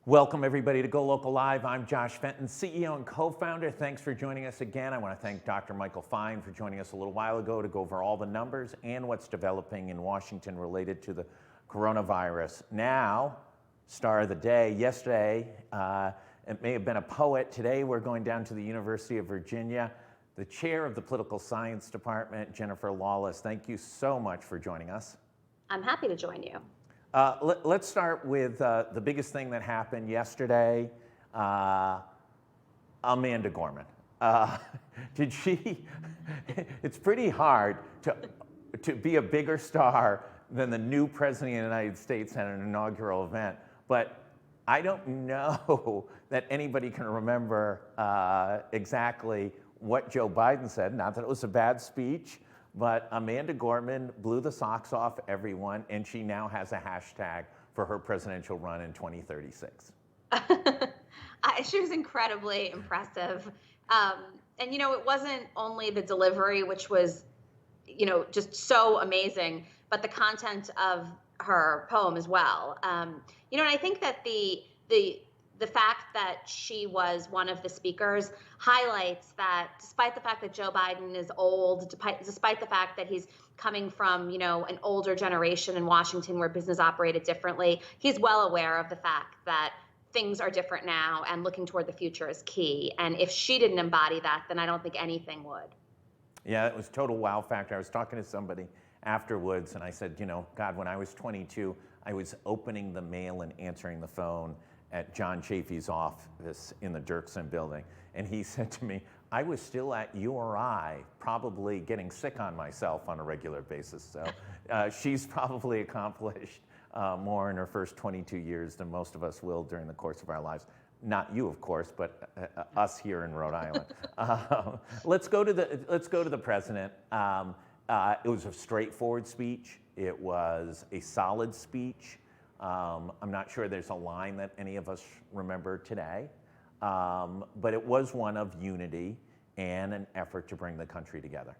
Welcome everybody to GoLocal Live. I'm Josh Fenton, CEO and co-founder. Thanks for joining us again. I want to thank Dr. Michael Fine for joining us a little while ago to go over all the numbers and what's developing in Washington related to the coronavirus. Now, star of the day. Yesterday, it may have been a poet. Today, we're going down to the University of Virginia. The chair of the Political Science Department, Jennifer Lawless. Thank you so much for joining us. I'm happy to join you. Let's start with the biggest thing that happened yesterday, Amanda Gorman. It's pretty hard to be a bigger star than the new president of the United States at an inaugural event, but I don't know that anybody can remember exactly what Joe Biden said. Not that it was a bad speech, but Amanda Gorman blew the socks off everyone, and she now has a hashtag for her presidential run in 2036. She was incredibly impressive. And, it wasn't only the delivery, which was, just so amazing, but the content of her poem as well. And I think that the fact that she was one of the speakers highlights that despite the fact that Joe Biden is old, despite the fact that he's coming from, an older generation in Washington where business operated differently, he's well aware of the fact that things are different now and looking toward the future is key. And if she didn't embody that, then I don't think anything would. Yeah, it was total wow factor. I was talking to somebody afterwards and I said, God, when I was 22, I was opening the mail and answering the phone at John Chafee's office in the Dirksen building. And he said to me, I was still at URI, probably getting sick on myself on a regular basis. So she's probably accomplished more in her first 22 years than most of us will during the course of our lives. Not you, of course, but us here in Rhode Island. Let's go to the president. It was a straightforward speech. It was a solid speech. I'm not sure there's a line that any of us remember today, but it was one of unity and an effort to bring the country together.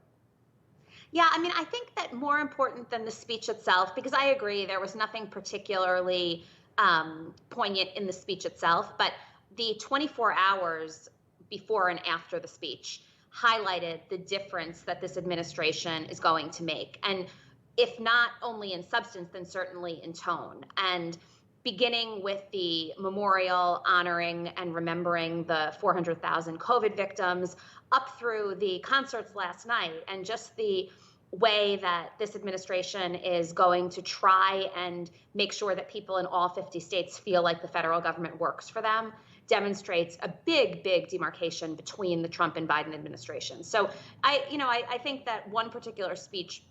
Yeah, I think that more important than the speech itself, because I agree there was nothing particularly poignant in the speech itself, but the 24 hours before and after the speech highlighted the difference that this administration is going to make. And if not only in substance, then certainly in tone. And beginning with the memorial honoring and remembering the 400,000 COVID victims, up through the concerts last night, and just the way that this administration is going to try and make sure that people in all 50 states feel like the federal government works for them, demonstrates a big, big demarcation between the Trump and Biden administrations. So I think that one particular speech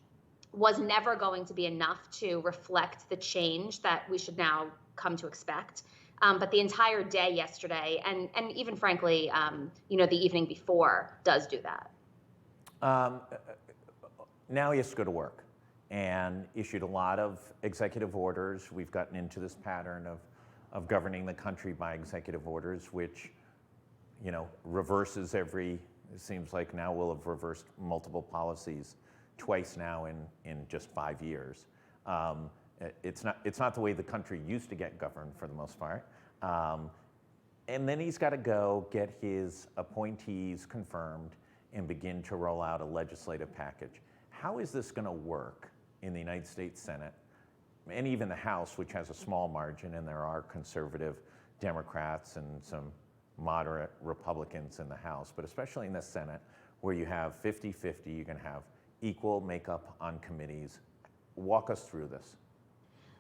was never going to be enough to reflect the change that we should now come to expect. But the entire day yesterday, and even frankly, the evening before, does do that. Now he has to go to work and issued a lot of executive orders. We've gotten into this pattern of governing the country by executive orders, which, reverses it seems like now we'll have reversed multiple policies twice now in just 5 years. It's not the way the country used to get governed for the most part. And then he's got to go get his appointees confirmed and begin to roll out a legislative package. How is this going to work in the United States Senate and even the House, which has a small margin, and there are conservative Democrats and some moderate Republicans in the House, but especially in the Senate, where you have 50-50, you're going to have equal makeup on committees. Walk us through this.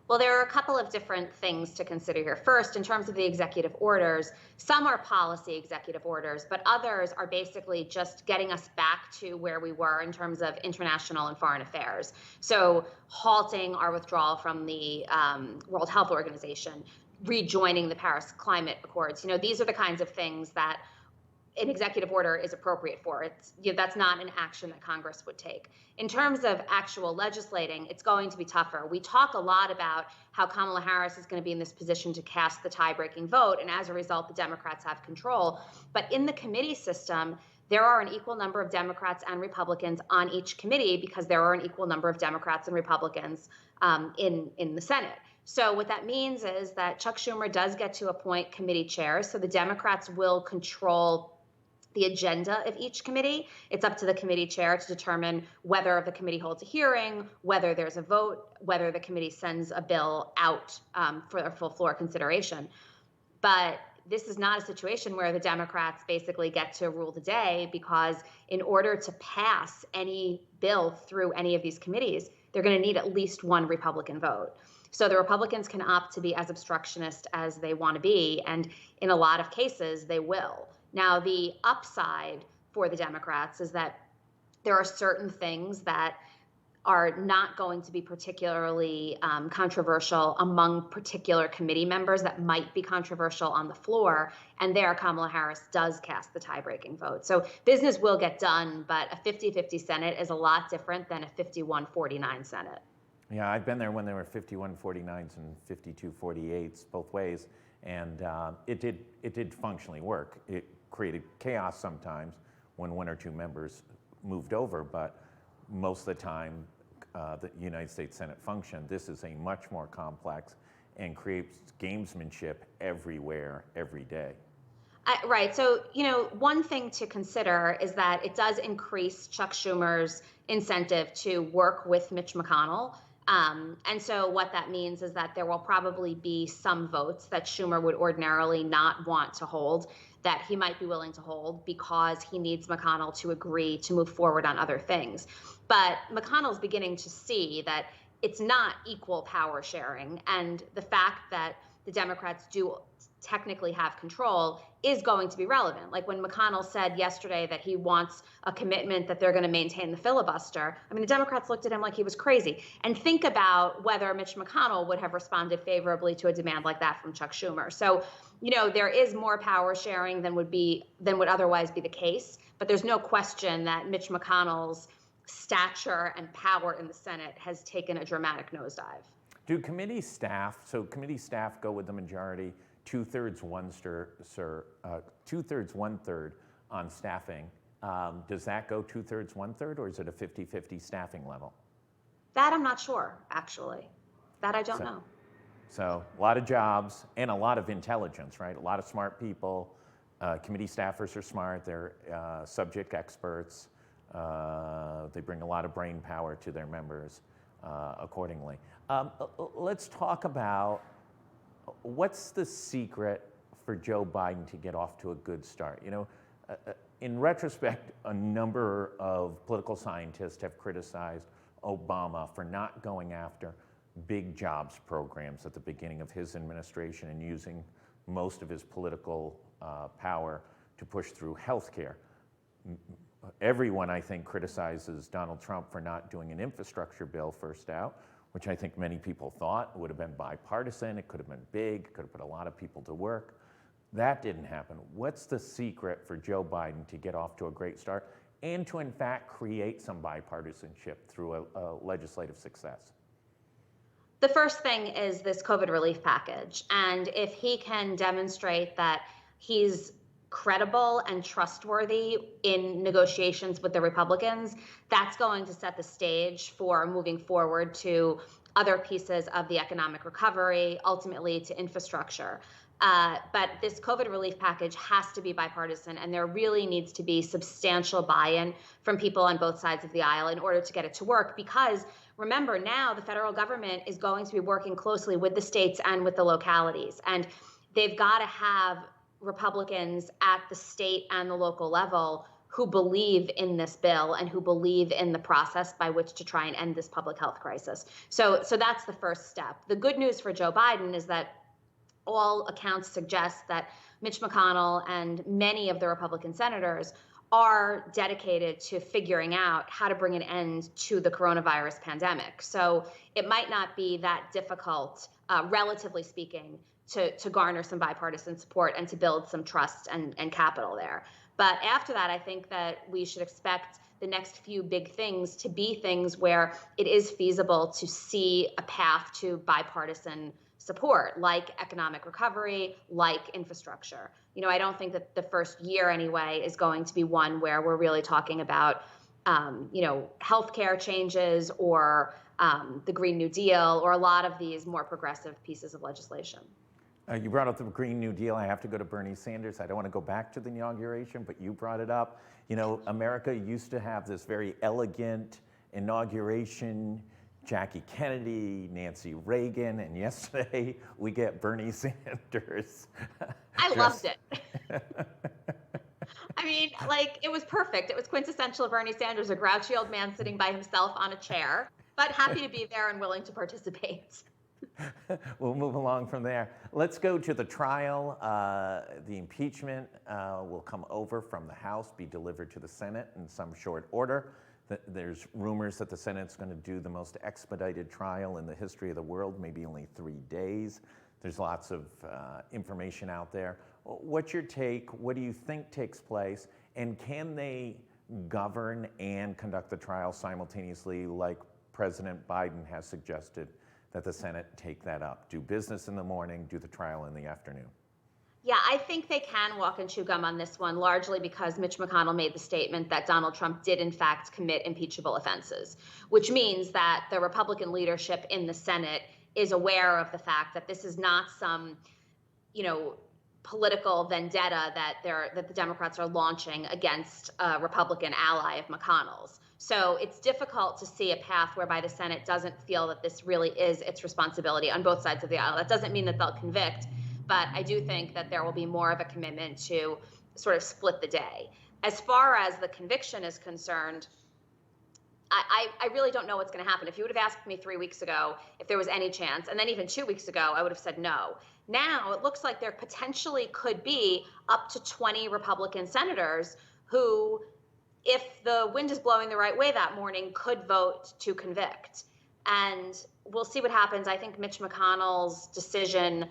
Well, there are a couple of different things to consider here. First, in terms of the executive orders, some are policy executive orders, but others are basically just getting us back to where we were in terms of international and foreign affairs. So halting our withdrawal from the World Health Organization, rejoining the Paris Climate Accords. These are the kinds of things that an executive order is appropriate for. That's not an action that Congress would take. In terms of actual legislating, it's going to be tougher. We talk a lot about how Kamala Harris is going to be in this position to cast the tie-breaking vote, and as a result, the Democrats have control. But in the committee system, there are an equal number of Democrats and Republicans on each committee because there are an equal number of Democrats and Republicans in the Senate. So what that means is that Chuck Schumer does get to appoint committee chairs. So the Democrats will control the agenda of each committee. It's up to the committee chair to determine whether the committee holds a hearing, whether there's a vote, whether the committee sends a bill out for a full floor consideration. But this is not a situation where the Democrats basically get to rule the day, because in order to pass any bill through any of these committees, they're going to need at least one Republican vote. So the Republicans can opt to be as obstructionist as they want to be, and in a lot of cases, they will. Now, the upside for the Democrats is that there are certain things that are not going to be particularly controversial among particular committee members that might be controversial on the floor. And there, Kamala Harris does cast the tie-breaking vote. So business will get done, but a 50-50 Senate is a lot different than a 51-49 Senate. Yeah, I've been there when there were 51-49s and 52-48s both ways, and it did functionally work. It created chaos sometimes when one or two members moved over, but most of the time, the United States Senate functioned. This is a much more complex and creates gamesmanship everywhere, every day. Right. So, one thing to consider is that it does increase Chuck Schumer's incentive to work with Mitch McConnell. And so what that means is that there will probably be some votes that Schumer would ordinarily not want to hold that he might be willing to hold because he needs McConnell to agree to move forward on other things. But McConnell's beginning to see that it's not equal power sharing. And the fact that the Democrats do technically have control is going to be relevant. Like when McConnell said yesterday that he wants a commitment that they're going to maintain the filibuster, I mean, the Democrats looked at him like he was crazy. And think about whether Mitch McConnell would have responded favorably to a demand like that from Chuck Schumer. So, there is more power sharing than would otherwise be the case. But there's no question that Mitch McConnell's stature and power in the Senate has taken a dramatic nosedive. Do committee staff go with the majority, 2/3, 1/3 on staffing? Does that go 2/3, 1/3, or is it a 50-50 staffing level? That I'm not sure, actually. That I don't know. So a lot of jobs and a lot of intelligence, right? A lot of smart people. Committee staffers are smart. They're subject experts. They bring a lot of brain power to their members accordingly. Let's talk about what's the secret for Joe Biden to get off to a good start. In retrospect, a number of political scientists have criticized Obama for not going after big jobs programs at the beginning of his administration and using most of his political power to push through health care. Everyone, I think, criticizes Donald Trump for not doing an infrastructure bill first out, which I think many people thought would have been bipartisan. It could have been big, could have put a lot of people to work. That didn't happen. What's the secret for Joe Biden to get off to a great start and to, in fact, create some bipartisanship through a legislative success? The first thing is this COVID relief package. And if he can demonstrate that he's credible and trustworthy in negotiations with the Republicans, that's going to set the stage for moving forward to other pieces of the economic recovery, ultimately to infrastructure. But this COVID relief package has to be bipartisan, and there really needs to be substantial buy-in from people on both sides of the aisle in order to get it to work. Because remember, now the federal government is going to be working closely with the states and with the localities, and they've got to have Republicans at the state and the local level who believe in this bill and who believe in the process by which to try and end this public health crisis. So that's the first step. The good news for Joe Biden is that all accounts suggest that Mitch McConnell and many of the Republican senators are dedicated to figuring out how to bring an end to the coronavirus pandemic. So it might not be that difficult, relatively speaking, to garner some bipartisan support and to build some trust and capital there. But after that, I think that we should expect the next few big things to be things where it is feasible to see a path to bipartisan support, like economic recovery, like infrastructure. I don't think that the first year anyway is going to be one where we're really talking about healthcare changes or the Green New Deal or a lot of these more progressive pieces of legislation. You brought up the Green New Deal. I have to go to Bernie Sanders. I don't want to go back to the inauguration, but you brought it up. America used to have this very elegant inauguration, Jackie Kennedy, Nancy Reagan, and yesterday we get Bernie Sanders. I loved it. I mean, it was perfect. It was quintessential Bernie Sanders, a grouchy old man sitting by himself on a chair, but happy to be there and willing to participate. We'll move along from there. Let's go to the trial. The impeachment will come over from the House, be delivered to the Senate in some short order. There's rumors that the Senate's going to do the most expedited trial in the history of the world, maybe only 3 days. There's lots of information out there. What's your take? What do you think takes place? And can they govern and conduct the trial simultaneously, like President Biden has suggested that the Senate take that up? Do business in the morning, do the trial in the afternoon. Yeah, I think they can walk and chew gum on this one, largely because Mitch McConnell made the statement that Donald Trump did, in fact, commit impeachable offenses, which means that the Republican leadership in the Senate is aware of the fact that this is not some, political vendetta that the Democrats are launching against a Republican ally of McConnell's. So it's difficult to see a path whereby the Senate doesn't feel that this really is its responsibility on both sides of the aisle. That doesn't mean that they'll convict, but I do think that there will be more of a commitment to sort of split the day. As far as the conviction is concerned, I really don't know what's going to happen. If you would have asked me 3 weeks ago if there was any chance, and then even 2 weeks ago, I would have said no. Now it looks like there potentially could be up to 20 Republican senators who, if the wind is blowing the right way that morning, could vote to convict. And we'll see what happens. I think Mitch McConnell's decision,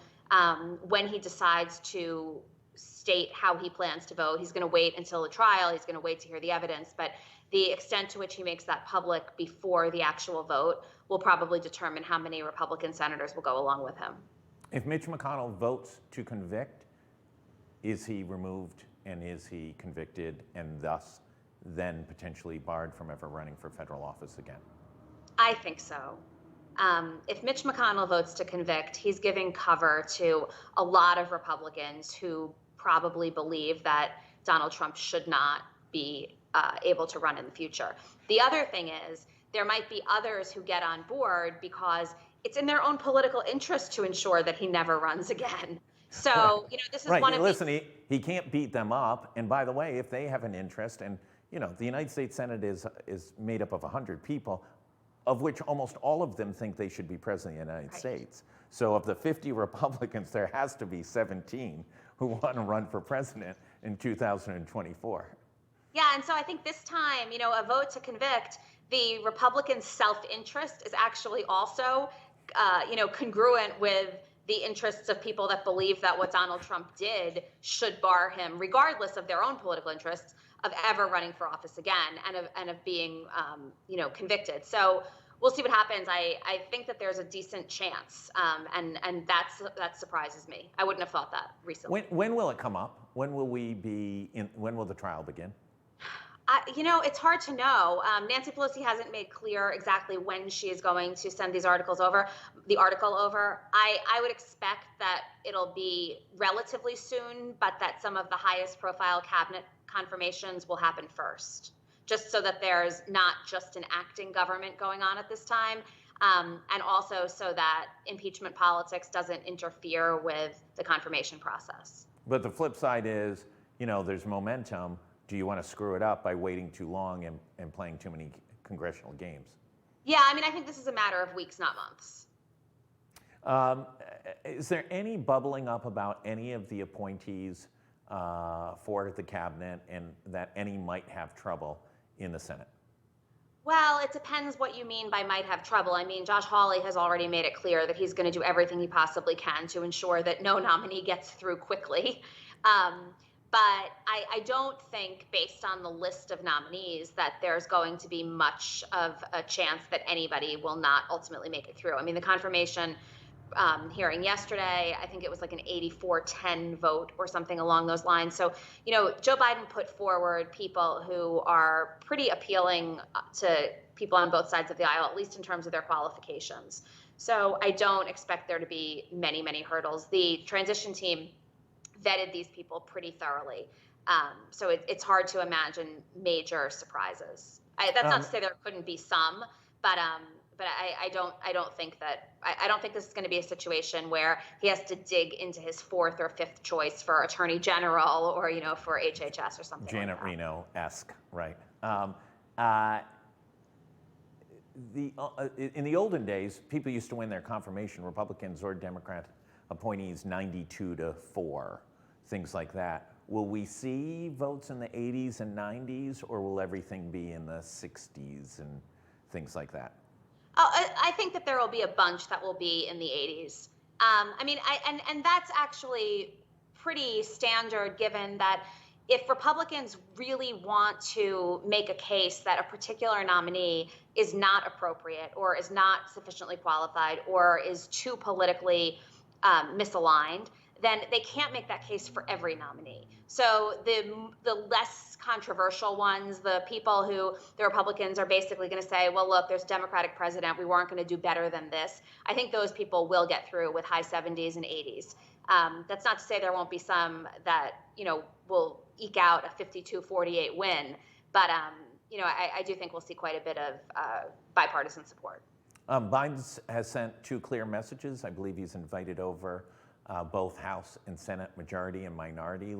when he decides to state how he plans to vote, he's going to wait until the trial. He's going to wait to hear the evidence. But the extent to which he makes that public before the actual vote will probably determine how many Republican senators will go along with him. If Mitch McConnell votes to convict, is he removed and is he convicted and thus then potentially barred from ever running for federal office again? I think so. If Mitch McConnell votes to convict, he's giving cover to a lot of Republicans who probably believe that Donald Trump should not be able to run in the future. The other thing is there might be others who get on board because it's in their own political interest to ensure that he never runs again. So, this is right. one of Listen, he can't beat them up. And by the way, if they have an interest, and the United States Senate is made up of 100 people, of which almost all of them think they should be president of the United States. So of the 50 Republicans, there has to be 17 who want to run for president in 2024. Yeah, and so I think this time, a vote to convict, the Republican self-interest is actually also, congruent with the interests of people that believe that what Donald Trump did should bar him, regardless of their own political interests, of ever running for office again and of being, convicted. So we'll see what happens. I think that there's a decent chance, and that surprises me. I wouldn't have thought that recently. When will it come up? When will the trial begin? It's hard to know. Nancy Pelosi hasn't made clear exactly when she is going to send the article over. I would expect that it'll be relatively soon, but that some of the highest profile cabinet confirmations will happen first, just so that there's not just an acting government going on at this time, and also so that impeachment politics doesn't interfere with the confirmation process. But the flip side is, there's momentum. Do you want to screw it up by waiting too long and playing too many congressional games? Yeah, I think this is a matter of weeks, not months. Is there any bubbling up about any of the appointees for the cabinet and that any might have trouble in the Senate? Well, it depends what you mean by might have trouble. Josh Hawley has already made it clear that he's going to do everything he possibly can to ensure that no nominee gets through quickly. But I don't think, based on the list of nominees, that there's going to be much of a chance that anybody will not ultimately make it through. The confirmation hearing yesterday. I think it was like an 84-10 vote or something along those lines. So, Joe Biden put forward people who are pretty appealing to people on both sides of the aisle, at least in terms of their qualifications. So I don't expect there to be many, many hurdles. The transition team vetted these people pretty thoroughly. So it's hard to imagine major surprises. That's not to say there couldn't be some, but I don't think this is going to be a situation where he has to dig into his fourth or fifth choice for attorney general or for HHS or something. Janet like that. Reno-esque, right? In the olden days, people used to win their confirmation, Republicans or Democrat appointees, 92-4, things like that. Will we see votes in the 80s and 90s, or will everything be in the 60s and things like that? I think that there will be a bunch that will be in the 80s. And that's actually pretty standard, given that if Republicans really want to make a case that a particular nominee is not appropriate or is not sufficiently qualified or is too politically misaligned, then they can't make that case for every nominee. So the less controversial ones, the people who the Republicans are basically going to say, well, look, there's a Democratic president, we weren't going to do better than this. I think those people will get through with high 70s and 80s. That's not to say there won't be some that, will eke out a 52-48 win. But, I do think we'll see quite a bit of bipartisan support. Biden has sent two clear messages. I believe he's invited over both House and Senate majority and minority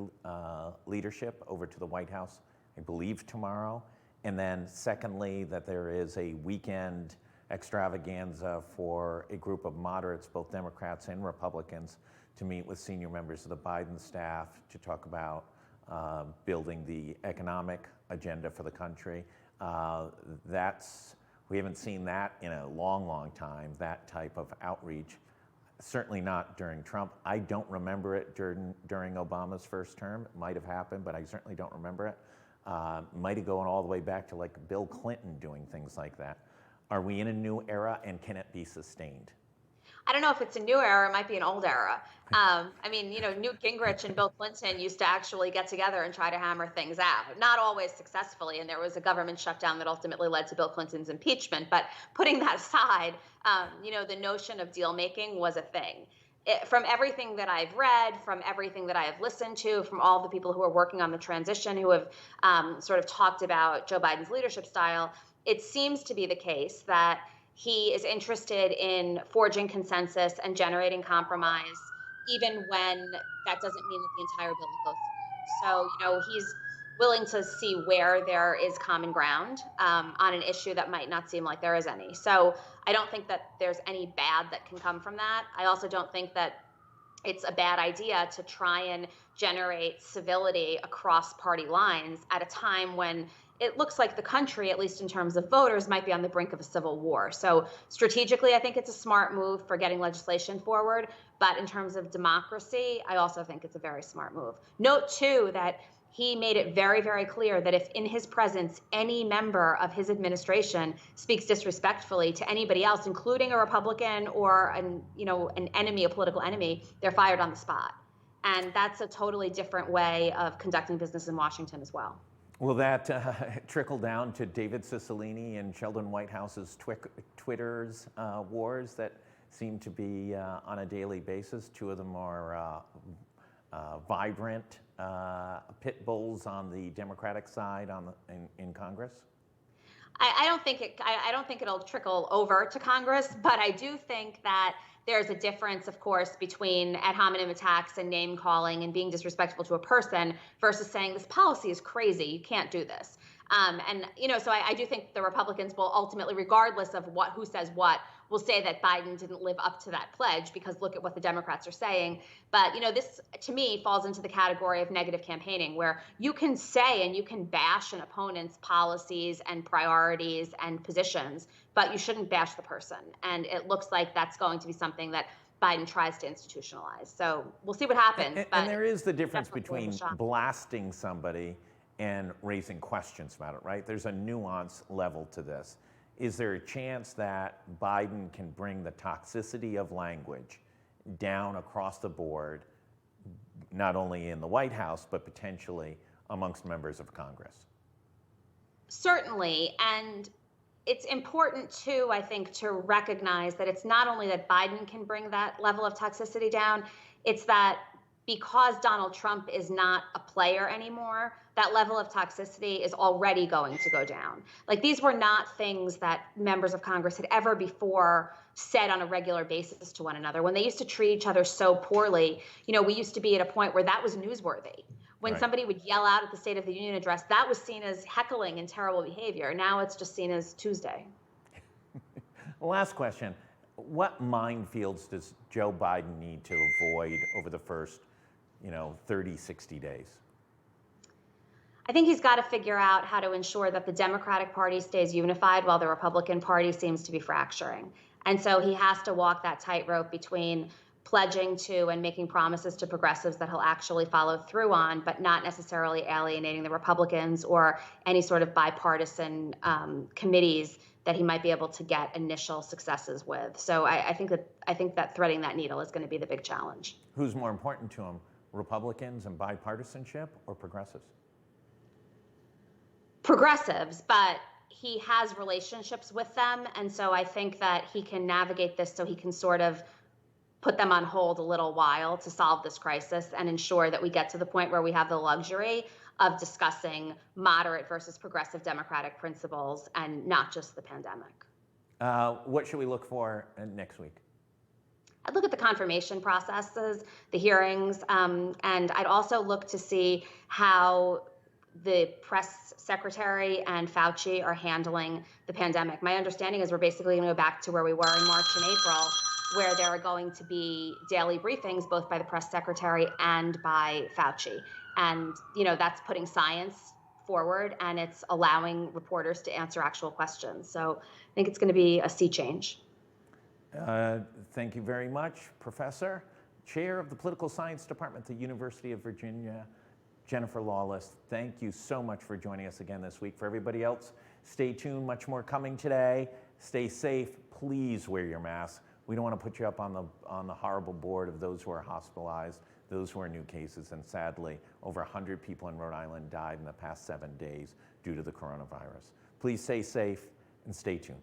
leadership over to the White House, I believe tomorrow. And then secondly, that there is a weekend extravaganza for a group of moderates, both Democrats and Republicans, to meet with senior members of the Biden staff to talk about building the economic agenda for the country. We haven't seen that in a long, long time, that type of outreach. Certainly not during Trump. I don't remember it during Obama's first term. It might have happened, but I certainly don't remember it. Might have gone all the way back to like Bill Clinton doing things like that. Are we in a new era, and can it be sustained? I don't know if it's a new era, it might be an old era. Newt Gingrich and Bill Clinton used to actually get together and try to hammer things out, not always successfully. And there was a government shutdown that ultimately led to Bill Clinton's impeachment. But putting that aside, the notion of deal making was a thing. From everything that I've read, from everything that I have listened to, from all the people who are working on the transition, who have sort of talked about Joe Biden's leadership style, it seems to be the case that he is interested in forging consensus and generating compromise, even when that doesn't mean that the entire bill will go through. So, he's willing to see where there is common ground on an issue that might not seem like there is any. So I don't think that there's any bad that can come from that. I also don't think that it's a bad idea to try and generate civility across party lines at a time when it looks like the country, at least in terms of voters, might be on the brink of a civil war. So strategically, I think it's a smart move for getting legislation forward. But in terms of democracy, I also think it's a very smart move. Note, too, that he made it very, very clear that if in his presence any member of his administration speaks disrespectfully to anybody else, including a Republican or an enemy, a political enemy, they're fired on the spot. And that's a totally different way of conducting business in Washington as well. Will that trickle down to David Cicilline and Sheldon Whitehouse's Twitter's wars that seem to be on a daily basis? Two of them are vibrant pit bulls on the Democratic side in Congress. I don't think it'll trickle over to Congress, but I do think that there's a difference, of course, between ad hominem attacks and name calling and being disrespectful to a person versus saying this policy is crazy, you can't do this. So I do think the Republicans will ultimately, regardless of who says what, will say that Biden didn't live up to that pledge because look at what the Democrats are saying. But, this, to me, falls into the category of negative campaigning, where you can say and you can bash an opponent's policies and priorities and positions, but you shouldn't bash the person. And it looks like that's going to be something that Biden tries to institutionalize. So we'll see what happens. And there is the difference between blasting somebody and raising questions about it, right? There's a nuance level to this. Is there a chance that Biden can bring the toxicity of language down across the board, not only in the White House, but potentially amongst members of Congress? Certainly. And it's important too, I think, to recognize that it's not only that Biden can bring that level of toxicity down, it's that because Donald Trump is not a player anymore, that level of toxicity is already going to go down. Like, these were not things that members of Congress had ever before said on a regular basis to one another. When they used to treat each other so poorly, we used to be at a point where that was newsworthy. When Right. somebody would yell out at the State of the Union address, that was seen as heckling and terrible behavior. Now it's just seen as Tuesday. Last question. What minefields does Joe Biden need to avoid over the first, 30, 60 days? I think he's got to figure out how to ensure that the Democratic Party stays unified while the Republican Party seems to be fracturing. And so he has to walk that tightrope between pledging to and making promises to progressives that he'll actually follow through on, but not necessarily alienating the Republicans or any sort of bipartisan committees that he might be able to get initial successes with. So I think that threading that needle is going to be the big challenge. Who's more important to him, Republicans and bipartisanship or progressives? Progressives, but he has relationships with them. And so I think that he can navigate this so he can sort of put them on hold a little while to solve this crisis and ensure that we get to the point where we have the luxury of discussing moderate versus progressive democratic principles and not just the pandemic. What should we look for next week? I'd look at the confirmation processes, the hearings, and I'd also look to see how the press secretary and Fauci are handling the pandemic. My understanding is we're basically going to go back to where we were in March and April, where there are going to be daily briefings, both by the press secretary and by Fauci. And, that's putting science forward and it's allowing reporters to answer actual questions. So I think it's going to be a sea change. Thank you very much, Professor, Chair of the Political Science Department at the University of Virginia, Jennifer Lawless. Thank you so much for joining us again this week. For everybody else, stay tuned, much more coming today. Stay safe, please wear your mask. We don't want to put you up on the horrible board of those who are hospitalized, those who are new cases, and sadly, over 100 people in Rhode Island died in the past 7 days due to the coronavirus. Please stay safe and stay tuned.